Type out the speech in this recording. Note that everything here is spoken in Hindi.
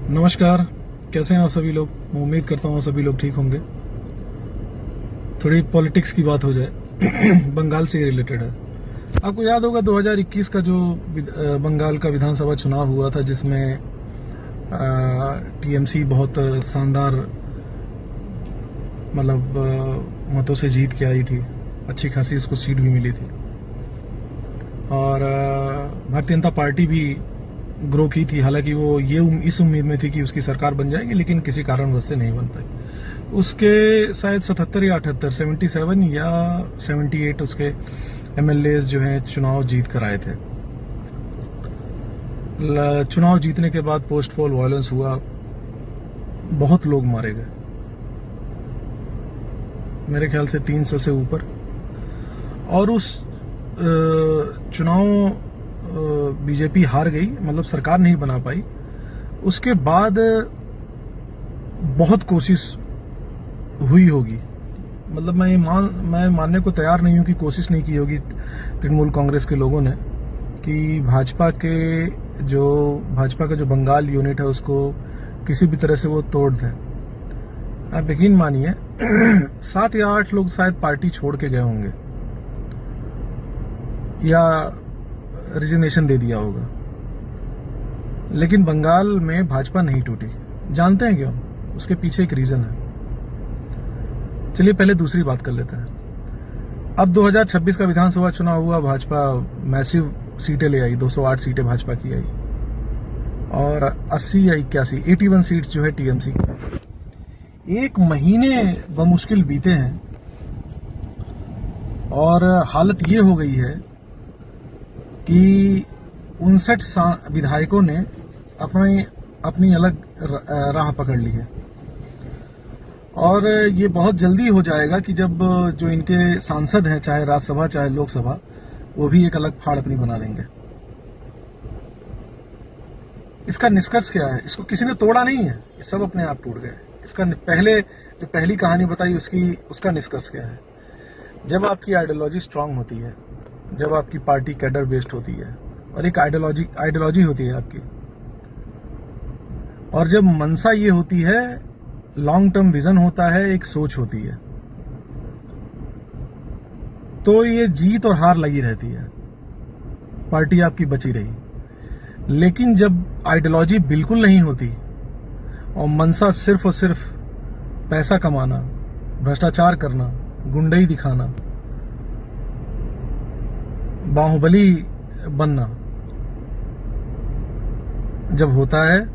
नमस्कार। कैसे हैं आप सभी लोग? मैं उम्मीद करता हूँ सभी लोग ठीक होंगे। थोड़ी पॉलिटिक्स की बात हो जाए बंगाल से ही रिलेटेड है। आपको याद होगा 2021 का जो बंगाल का विधानसभा चुनाव हुआ था, जिसमें टीएमसी बहुत शानदार मतों से जीत के आई थी। अच्छी खासी उसको सीट भी मिली थी और भारतीय जनता पार्टी भी ग्रो की थी। हालांकि वो इस उम्मीद में थी कि उसकी सरकार बन जाएगी, लेकिन किसी कारणवश से नहीं बन पाई। उसके शायद 77 या 78, 77 या 78 उसके एमएलएज जो हैं चुनाव जीत कर आए थे। चुनाव जीतने के बाद पोस्ट पोल वायलेंस हुआ, बहुत लोग मारे गए, मेरे ख्याल से 300 से ऊपर। और उस चुनाव बीजेपी हार गई, मतलब सरकार नहीं बना पाई। उसके बाद बहुत कोशिश हुई होगी, मतलब मैं मानने को तैयार नहीं हूं कि कोशिश नहीं की होगी तृणमूल कांग्रेस के लोगों ने कि भाजपा का जो बंगाल यूनिट है उसको किसी भी तरह से वो तोड़ दें। आप यकीन मानिए 7 या 8 लोग शायद पार्टी छोड़ के गए होंगे या रिजिग्नेशन दे दिया होगा, लेकिन बंगाल में भाजपा नहीं टूटी। जानते हैं क्यों? उसके पीछे एक रीजन है। चलिए पहले दूसरी बात कर लेते हैं। अब 2026 का विधानसभा चुनाव हुआ, भाजपा मैसिव सीटें ले आई, 208 सीटें भाजपा की आई और 80 या 81 सीट्स जो है टीएमसी की। 1 महीने बमुश्किल बीते हैं और हालत ये हो गई है कि 59 विधायकों ने अपनी अलग राह पकड़ ली है। और ये बहुत जल्दी हो जाएगा कि जब जो इनके सांसद हैं, चाहे राज्यसभा चाहे लोकसभा, वो भी एक अलग फाड़ अपनी बना लेंगे। इसका निष्कर्ष क्या है? इसको किसी ने तोड़ा नहीं है, ये सब अपने आप टूट गए। इसका पहली कहानी बताई उसका निष्कर्ष क्या है? जब आपकी आइडियोलॉजी स्ट्रांग होती है, जब आपकी पार्टी कैडर बेस्ड होती है और एक आइडियोलॉजी होती है आपकी, और जब मंशा ये होती है, लॉन्ग टर्म विजन होता है, एक सोच होती है, तो ये जीत और हार लगी रहती है, पार्टी आपकी बची रही। लेकिन जब आइडियोलॉजी बिल्कुल नहीं होती और मंशा सिर्फ और सिर्फ पैसा कमाना, भ्रष्टाचार करना, गुंडई दिखाना, बाहुबली बनना जब होता है,